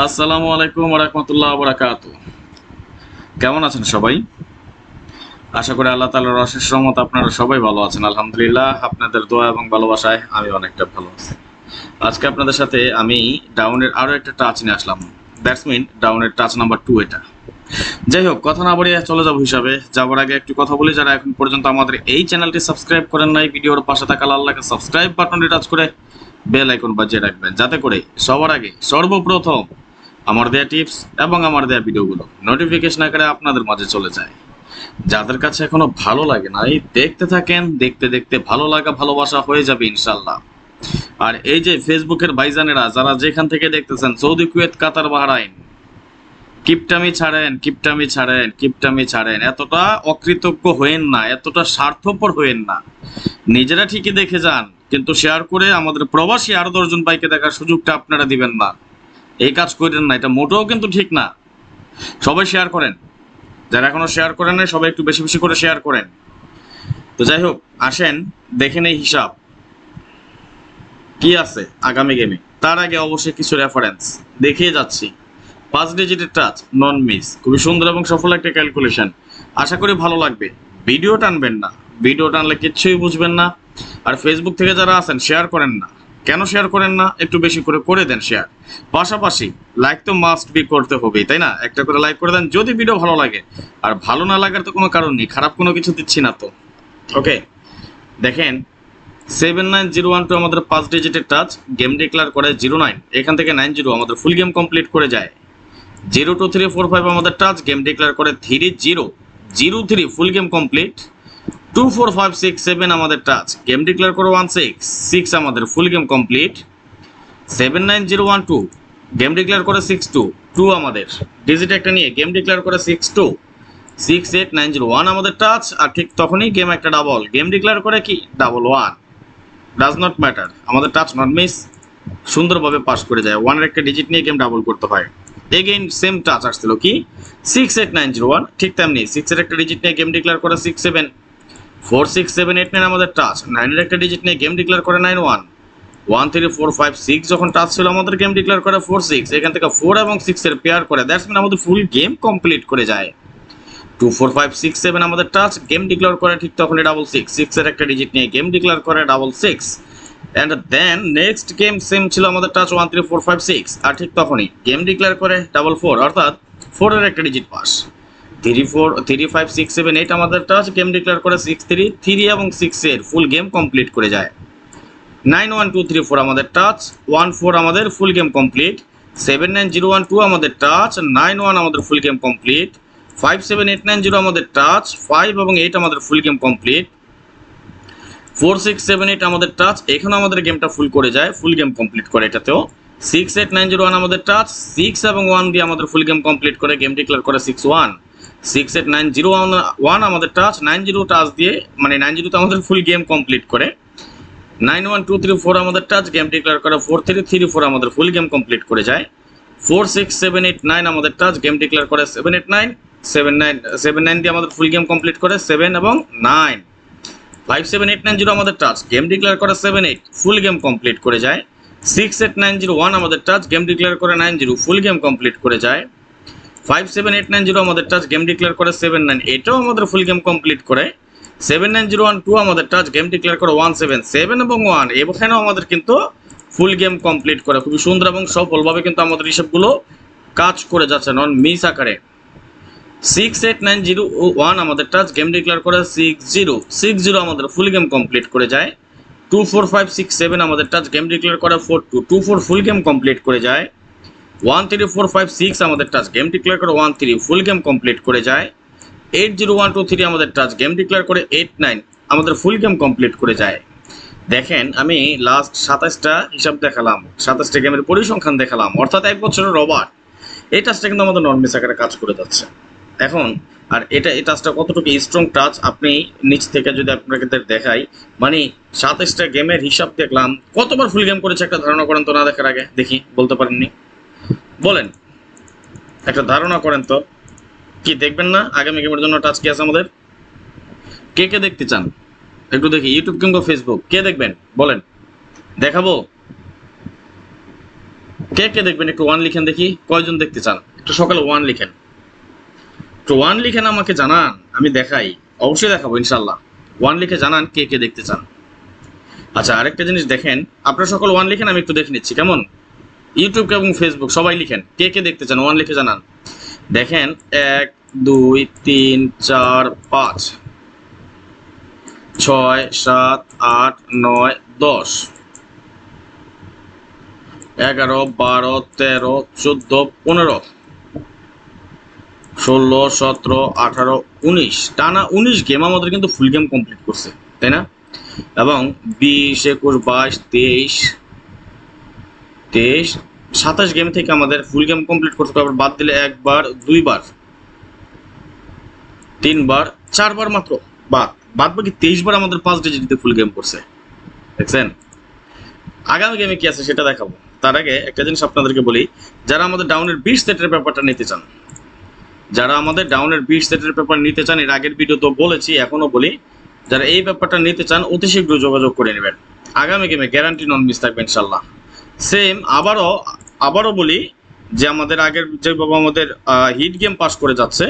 আসসালামু আলাইকুম ওয়া রাহমাতুল্লাহি ওয়া বারাকাতুহু। কেমন আছেন সবাই? আশা করি আল্লাহ তাআলার অশেষ রহমতে আপনারা সবাই ভালো আছেন। আলহামদুলিল্লাহ, আপনাদের দোয়া এবং ভালোবাসায় আমি অনেকটা ভালো আছি। আজকে আপনাদের সাথে আমি ডাউনের আরো একটা টাচ নিয়ে আসলাম। দ্যাটস মিন ডাউনের টাচ নাম্বার 2 এটা। যাই হোক, কথা না বাড়িয়ে চলে যাব হিসাবে। যাবার আগে একটু কথা বলি, যারা এখন পর্যন্ত আমাদের এই চ্যানেলটি সাবস্ক্রাইব করেন নাই, ভিডিওর পাশে থাকা লাল লাইক সাবস্ক্রাইব বাটনটি টাচ করে বেল আইকন বাজিয়ে রাখবেন, যাতে করে সবার আগে সর্বপ্রথম আমার দেয়া টিপস এবং আমার দেয়া ভিডিওগুলো নোটিফিকেশন আকারে আপনাদের মাঝে চলে যায়। যাদের কাছে এখনো ভালো লাগে না, এই দেখতে থাকেন, দেখতে দেখতে ভালো লাগা ভালোবাসা হয়ে যাবে ইনশাল্লাহ। আর এই যে ফেসবুকের ভাইজানেরা যারা যেখান থেকে দেখতেছেন, সৌদি, কুয়েত, কাতার, বাহরাইন, কিপটামি ছাড়েন, কিপটামি ছাড়েন, কিপটামি ছাড়েন। এতটা অকৃতজ্ঞ হয়েন না, এতটা স্বার্থপর হয়েন না। নিজেরা ঠিকই দেখে যান, কিন্তু শেয়ার করে আমাদের প্রবাসী আরো 10 জন ভাইকে দেখার সুযোগটা আপনারা দিবেন না। এই কাজ করেন না, এটা মোটেও কিন্তু ঠিক না। সবাই শেয়ার করেন, যারা এখনো শেয়ার করেন না সবাই একটু বেশি বেশি করে শেয়ার করেন। তো যাই হোক, আসেন দেখেন এই হিসাব কি আছে আগামী গেমে। তার আগে অবশ্যই কিছু রেফারেন্স দেখিয়ে যাচ্ছি। 5 ডিজিটের টাচ, নন মিস, খুবই সুন্দর এবং সফল একটা ক্যালকুলেশন। আশা করি ভালো লাগবে। ভিডিও টানবেন না, ভিডিও টানলে কিচ্ছুই বুঝবেন না। আর ফেসবুক থেকে যারা আছেন শেয়ার করেন না। কেন শেয়ার করেন না? একটু বেশি করে করে দেন শেয়ার। পাশাপাশি লাইক তো মাস্ট বি করতে হবেই, তাই না? একটা করে লাইক করে দেন যদি ভিডিও ভালো লাগে। আর ভালো না লাগার তো কোনো কারণ নেই, খারাপ কোনো কিছু দিচ্ছি না তো। ওকে, দেখেন 79012 আমাদের 5 ডিজিটের টাচ, গেম ডিক্লেয়ার করে 09। এখান থেকে 90 আমাদের ফুল গেম কমপ্লিট করে যায়। 02345 আমাদের টাচ, গেম ডিক্লেয়ার করে 3003 ফুল গেম কমপ্লিট। 24567 আমাদের টাচ, গেম ডিক্লেয়ার করে 16 আমাদের ফুল গেম কমপ্লিট। 79012 গেম ডিক্লেয়ার করে 62 আমাদের ডিজিট একটা নিয়ে গেম ডিক্লেয়ার করে 62। 68901 আমাদের টাচ, আর ঠিক তখনই গেম একটা ডাবল গেম ডিক্লেয়ার করে কি 11। ডাজ নট ম্যাটার, আমাদের টাচ নট মিস, সুন্দরভাবে পাস করে যায়। ওয়ানের একটা ডিজিট নিয়ে গেম ডাবল করতে হয়। এগেইন সেম টাচ আসছিল কি 68901, ঠিক তেমনি 6 এর একটা ডিজিট নিয়ে গেম ডিক্লেয়ার করে 67। 46789 আমাদের টাচ, 9 এর একটা ডিজিট নিয়ে গেম ডিক্লেয়ার করে 91। 13456 যখন টাচ ছিল আমাদের গেম ডিক্লেয়ার করে 46। এখান থেকে 4 এবং 6 এর পেয়ার করে, দ্যাটস মিন আমাদের ফুল গেম কমপ্লিট করে যায়। 24567 আমাদের টাচ, গেম ডিক্লেয়ার করে ঠিক তখনই 66। 6 এর একটা ডিজিট নিয়ে গেম ডিক্লেয়ার করে 66। And then next game same ছিল আমাদের টাচ 13456, আর ঠিক তখনই গেম ডিক্লেয়ার করে 44, অর্থাৎ 4 এর একটা ডিজিট পাস। 35367 আমাদের টাচ, গেম ডিক্লেয়ার করে 63। 3 এবং 6 এর ফুল গেম কমপ্লিট করে যায়। 91234 আমাদের টাচ, 14 আমাদের ফুল গেম কমপ্লিট। 79012 আমাদের টাচ, 91 আমাদের ফুল গেম কমপ্লিট। 57890 আমাদের টাচ, 5 এবং 8 আমাদের ফুল গেম কমপ্লিট। 4678 আমাদের টাচ, এখানে আমাদের গেমটা ফুল করে যায়, ফুল গেম কমপ্লিট করে এটাতেও। 68901 আমাদের টাচ, 6 এবং 1 দিয়ে আমাদের ফুল গেম কমপ্লিট করে গেম ডিক্লেয়ার করে 61। 68901 আমাদের টাচ, 90 টাচ দিয়ে মানে 90 তে আমাদের ফুল গেম কমপ্লিট করে। 91234 আমাদের টাচ, গেম ডিক্লেয়ার করে 4334 আমাদের ফুল গেম কমপ্লিট করে যায়। 46789 আমাদের টাচ, গেম ডিক্লেয়ার করে 789। 79 দিয়ে আমাদের ফুল গেম কমপ্লিট করে 7 এবং 9। 57890 আমাদের টাচ, গেম ডিক্লেয়ার করে 78 ফুল গেম কমপ্লিট করে যায়। 68901 আমাদের টাচ, গেম ডিক্লেয়ার করে 90 ফুল গেম কমপ্লিট করে যায়। 57890 আমাদের টাচ, গেম ডিক্লেয়ার করে 79, এটাও আমাদের ফুল গেম কমপ্লিট করে। 79012 আমাদের টাচ, গেম ডিক্লেয়ার করে 17। 7 এবং 1 এখানেও আমাদের কিন্তু ফুল গেম কমপ্লিট করে খুবই সুন্দর এবং সফলভাবে কিন্তু আমাদের হিসাবগুলো কাজ করে যাচ্ছে নন মিস আকারে। 68901 আমাদের টাচ, গেম ডিক্লেয়ার করে 60 আমাদের ফুল গেম কমপ্লিট করে যায়। 24567 আমাদের টাচ, গেম ডিক্লেয়ার করে 42 ফুল গেম কমপ্লিট করে যায়। 13456 আমাদের টাচ, গেম ডিক্লেয়ার করে 13 ফুল গেম কমপ্লিট করে যায়। 80123 আমাদের টাচ, গেম ডিক্লেয়ার করে 89 আমাদের ফুল গেম কমপ্লিট করে যায়। দেখেন আমি লাস্ট 27টা হিসাব দেখালাম, 27টা গেমের পরিসংখ্যান দেখালাম, অর্থাৎ 1 বছরের রবার। এই টাচটা কিন্তু আমাদের নন মিস আকারে কাজ করে যাচ্ছে এখন। আর এই টাচটা কতটুকু স্ট্রং টাচ আপনি নিচ থেকে যদি আপনাকে দেখাই, মানে 27টা গেমের হিসাব দেখলাম, কতবার ফুল গেম করেছে একটা ধারণা করেন তো, না দেখার আগে দেখি, বলতে পারেননি? বলেন, একটা ধারণা করেন তো। কি দেখবেন না? আগামী গেমের জন্য টাচ কি আছে আমাদের? কে কে দেখতে চান একটু দেখি, ইউটিউব কিংবা ফেসবুক, কে দেখবেন বলেন, দেখাবো? কে কে দেখবেন একটু ওয়ান লিখেন দেখি, কয়জন দেখতে চান? একটু সকালে ওয়ান লিখেন, একটু ওয়ান লিখেন, আমাকে জানান, আমি দেখাই, অবশ্যই দেখাবো ইনশাল্লাহ। ওয়ান লিখে জানান কে কে দেখতে চান। আচ্ছা, আরেকটা জিনিস দেখেন, আপনারা সকল ওয়ান লিখেন, আমি একটু দেখে নিচ্ছি কেমন। ইউটিউব এবং ফেসবুক সবাই লিখেন কে কে দেখতে চান, ওয়ান লিখে জানান। দেখেন 1 2 3 4 5 6 7 8 9 10 11 12 13 14 15 16 17 18 19 টানা 19 গেম আমাদের কিন্তু ফুল গেম কমপ্লিট করছে, তাই না? এবং 20 21 22 23 27 গেম থেকে আমাদের ফুল গেম কমপ্লিট করতে হবে, বাদ দিলে একবার, দুইবার, তিনবার, চারবার মাত্র বাদ বাকি 23 বার আমাদের 5 ডিজিটে ফুল গেম করছে, দেখছেন? আগামী গেমে কি আছে সেটা দেখাবো। তার আগে একটা জিনিস আপনাদেরকে বলি, যারা আমাদের ডাউনের 20 সেটের ব্যাপারটা নিতে চান, যারা আমাদের ডাউনের 20 সেটের ব্যাপার নিতে চান, এর আগের ভিডিও তো বলেছি, এখনো বলি, যারা এই ব্যাপারটা নিতে চান অতি শীঘ্র যোগাযোগ করে নেবেন। আগামী গেমে গ্যারান্টি নন মিস থাকবে ইনশাল্লাহ। সেম আবারও বলি যে আমাদের আগের যে বাবা আমাদের হিট গেম পাস করে যাচ্ছে,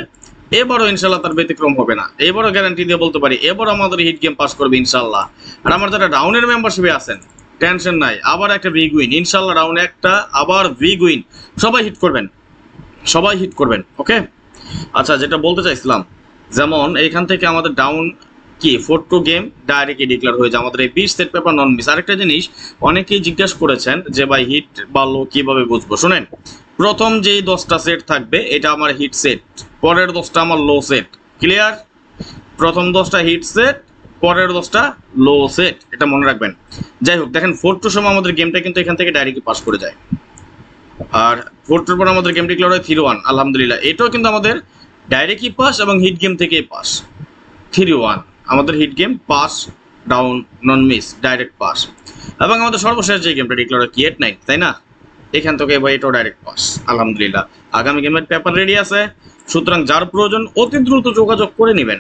এবারও ইনশাল্লাহ তার ব্যতিক্রম হবে না। এবারও গ্যারান্টি দিয়ে বলতে পারি, এবারও আমাদের হিট গেম পাস করবে ইনশাল্লাহ। আর আমার যারা ডাউনের মেম্বারশিপে আছেন, টেনশন নাই, আবার একটা বিগ উইন ইনশাল্লাহ, ডাউনে একটা আবার বিগ উইন, সবাই হিট করবেন, সবাই হিট করবেন, ওকে? আচ্ছা, যেটা বলতে চাইছিলাম, যেমন এইখান থেকে আমাদের ডাউন কি 4-2 গেম ডাইরেক্টলি ডিক্লেয়ার হয়ে যায় আমাদের এই 20 সেট পেপার নন মিস। আরেকটা জিনিস অনেকেই জিজ্ঞাসা করেছেন যে ভাই হিট বা লো কিভাবে বুঝবো। শুনেন, প্রথম যেই 10টা সেট থাকবে এটা আমার হিট সেট, পরের 10টা আমার লো সেট, ক্লিয়ার? প্রথম 10টা হিট সেট, পরের 10টা লো সেট, এটা মনে রাখবেন। যাই হোক, দেখেন 4-2 সময় আমাদের গেমটা কিন্তু এখান থেকে ডাইরেক্টলি পাস করে যায়, আর 4-2 পর আমাদের গেম ডিক্লেয়ার হয় 3-1, আলহামদুলিল্লাহ। এটাও কিন্তু আমাদের ডাইরেক্টলি পাস এবং হিট গেম থেকে পাস, 3-1 আমাদের হিট গেম পাস, ডাউন নন মিস, ডাইরেক্ট পাস। এবং আমাদের সর্বশেষ যে গেমটা ডিক্লেয়ার হয় কি 8-9, তাই না? এখান থেকে এবার এটাও ডাইরেক্ট পাস, আলহামদুলিল্লাহ। আগামী গেমের পেপার রেডি আছে, সুতরাং যার প্রয়োজন অতি দ্রুত যোগাযোগ করে নেবেন।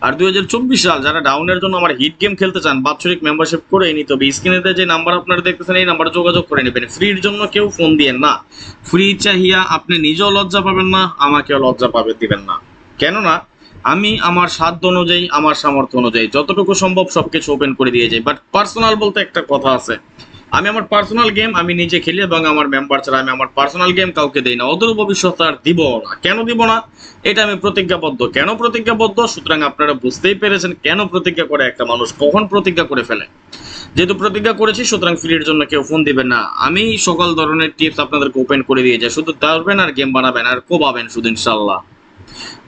আর 2024 সাল যারা ডাউনের জন্য আমার হিট গেম খেলতে চান, বাৎসরিক মেম্বারশিপ করে নিতে হবে। স্ক্রিনেতে যে নাম্বার আপনারা দেখতেছেন এই নাম্বারে যোগাযোগ করে নেবেন। ফ্রির জন্য কেউ ফোন দিয়েন না, ফ্রি চাহিয়া আপনি নিজেও লজ্জা পাবেন না, আমাকেও লজ্জা দিবেন না। কেননা আমি আমার সাধ্য অনুযায়ী, আমার সামর্থ্য অনুযায়ী যতটুকু সম্ভব সবকিছু ওপেন করে দিয়ে যাই। বাট পার্সোনাল বলতে একটা কথা আছে, আমি আমার পার্সোনাল গেম আমি নিজে খেলি এবং আমার মেম্বার ছাড়া আমি আমার পার্সোনাল গেম কাউকে দেই না, অদূর ভবিষ্যতে আর দিব না। কেন দিব না? এটা আমি প্রতিজ্ঞাবদ্ধ। কেন প্রতিজ্ঞাবদ্ধ? সুতরাং আপনারা বুঝতেই পেরেছেন কেন প্রতিজ্ঞা করে একটা মানুষ, কখন প্রতিজ্ঞা করে ফেলে। যেহেতু প্রতিজ্ঞা করেছি, সুতরাং ফ্রির জন্য কেউ ফোন দিবেন না। আমি সকল ধরনের টিপস আপনাদেরকে ওপেন করে দিয়ে যাই, শুধু ধরবেন আর গেম বানাবেন আর কোবাবেন শুধু, ইনশাল্লাহ।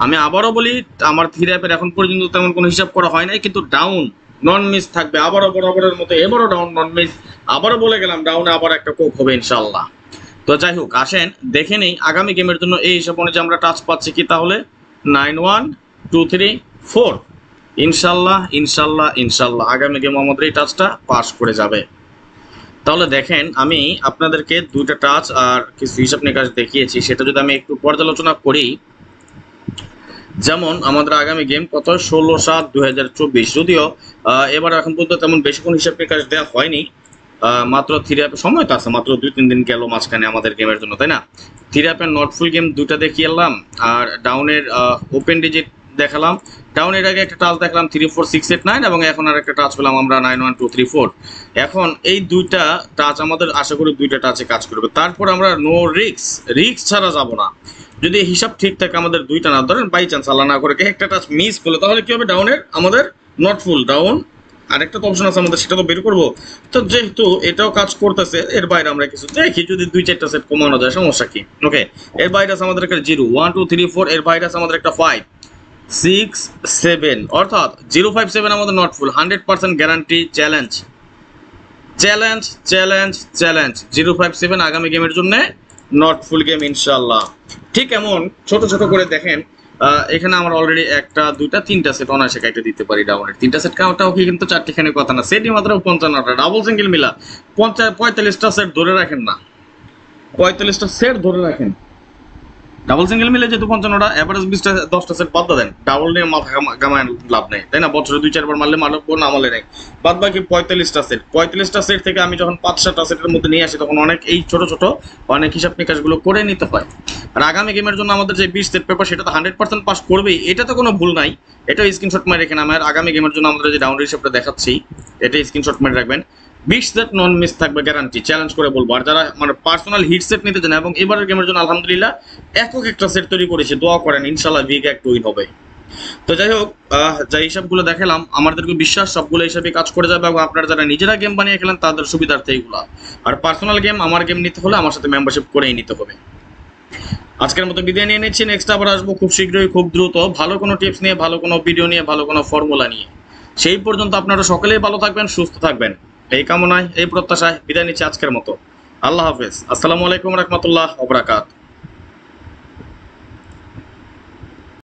আমি আবারও বলি, আমার থ্রি অ্যাপের এখন পর্যন্ত তেমন কোনো হিসাব করা হয় নাই, কিন্তু ডাউন নন মিস থাকবে আবারও বরাবরের মতো। এবারও ডাউন নন মিস, আবারও বলে গেলাম ডাউনে আবার একটা কোক হবে ইনশাল্লাহ। তো যাই হোক, আসেন দেখে নেই আগামী গেমের জন্য এই হিসাব অনুযায়ী আমরা টাচ পাচ্ছি কি। তাহলে 9 1 2 3 4 ইনশাল্লাহ ইনশাল্লাহ ইনশাল্লাহ আগামী গেম আমাদের এই টাচটা পাস করে যাবে। তাহলে দেখেন, আমি আপনাদেরকে দুইটা টাচ আর কিছু হিসাব নিকাশ দেখিয়েছি, সেটা যদি আমি একটু পর্যালোচনা করি। যেমন আমাদের আগামী গেম কত, 16/7/2024। যদিও এবার এখন পর্যন্ত তেমন বেশি কোনো হিসাব নিকাশ দেওয়া হয়নি, মাত্র থ্রি অ্যাপের সময় তো আছে, মাত্র 2-3 দিন গেল মাঝখানে আমাদের গেমের জন্য, তাই না? থ্রি অ্যাপের নট ফুল গেম দুইটা দেখিয়ে এলাম, আর ডাউনের ওপেন ডিজিট দেখালাম। ডাউনের আগে একটা টাচ দেখলাম 3 4 6 8 9, এবং এখন আর একটা টাচ পেলাম আমরা 9 1 2 3 4। এখন এই দুইটা টাচ আমাদের আশা করি দুইটা টাচে কাজ করবে। তারপর আমরা নো রিক্স ছাড়া যাব না। যদি হিসাব ঠিক থাকে আমাদের দুইটা না, ধরেন বাই চান্স আল্লাহ না করে একটা টাচ মিস করলো, তাহলে কি হবে? ডাউনের আমাদের নট ফুল ডাউন, আরেকটা তো অপশন আছে আমাদের, সেটা তো বের করবো। তো যেহেতু এটাও কাজ করতেছে, এর বাইরে আমরা কিছু দেখি, যদি 2-4টা সেট কমানো যায় সমস্যা কি? ওকে, এর বাইরে আছে আমাদের একটা 0 1 2 3 4, এর বাইরে আছে আমাদের একটা 5 6 7, অর্থাৎ 057 আমাদের নট ফুল, 100% গ্যারান্টি। চ্যালেঞ্জ 057 আগামী গেমের জন্য নট ফুল গেম ইনশাল্লাহ। ঠিক এমন ছোট ছোট করে দেখেন, এখানে আমরা অলরেডি একটা 2টা 3টা সেট অনায়াসে কাইটে দিতে পারি। ডাউনের 3টা সেট কাউটাও কি কিন্তু 4টিখানে কথা না, সেটই মাত্র 55টা, ডাবল সিঙ্গেল মিলা 45টা সেট ধরে রাখেন না, 45টা সেট ধরে রাখেন। ডাবল সিঙ্গেল মিলে যেহেতু 55টা, এভারেজ 20টা 10টা সেট বাদ দেন, ডাবল নিয়ে মাথা গামায় লাভ নেই, তাই না? বছরে 2-4 বার মারলে মারবো, না মারলে নেই। বাদ বাকি 45টা সেট, 45টা সেট থেকে আমি যখন 5-7টা সেটের মধ্যে নিয়ে আসি, তখন অনেক এই ছোট ছোট অনেক হিসাব নিকাশগুলো করে নিতে হয়। আর আগামী গেমের জন্য আমাদের যে 20 সেট পেপার, সেটা তো 100% পাস করবেই, এটা তো কোনো ভুল নাই। এটা স্ক্রিনশট মারে রেখে আমার আগামী গেমের জন্য আমাদের যে ডাউন হিসাবটা দেখাচ্ছি, এটা স্ক্রিনশট মারে রাখবেন। 20 সেট নন মিস থাকবে, গ্যারান্টি, চ্যালেঞ্জ করে বলবো। আর যারা মানে পার্সোনাল হিট সেট নিতে চান, এবং এবারের গেমের জন্য আলহামদুলিল্লাহ একক একটা সেট তৈরি করেছি, দোয়া করেন ইনশাল্লাহ ভিগে একটা উইন হবে। তো যাই হোক, যে হিসাবগুলো দেখালাম, আমাদেরকে বিশ্বাস সবগুলো হিসাবে কাজ করে যাবে, এবং আপনারা যারা নিজেরা গেম বানিয়ে খেলেন তাদের সুবিধার্থে এইগুলা। আর পার্সোনাল গেম, আমার গেম নিতে হলে আমার সাথে মেম্বারশিপ করেই নিতে হবে। আজকের মতো বিদায় নিয়ে নিচ্ছি, নেক্সট আবার আসবো খুব শীঘ্রই, খুব দ্রুত, ভালো কোনো টিপস নিয়ে, ভালো কোনো ভিডিও নিয়ে, ভালো কোনো ফর্মুলা নিয়ে। সেই পর্যন্ত আপনারা সকলেই ভালো থাকবেন, সুস্থ থাকবেন, এই কামনায়, এই প্রত্যাশায় বিদায় নিচ্ছি আজকের মতো। আল্লাহ হাফেজ, আসসালামু আলাইকুম রহমতুল্লাহ ওয়া বারাকাতুহু।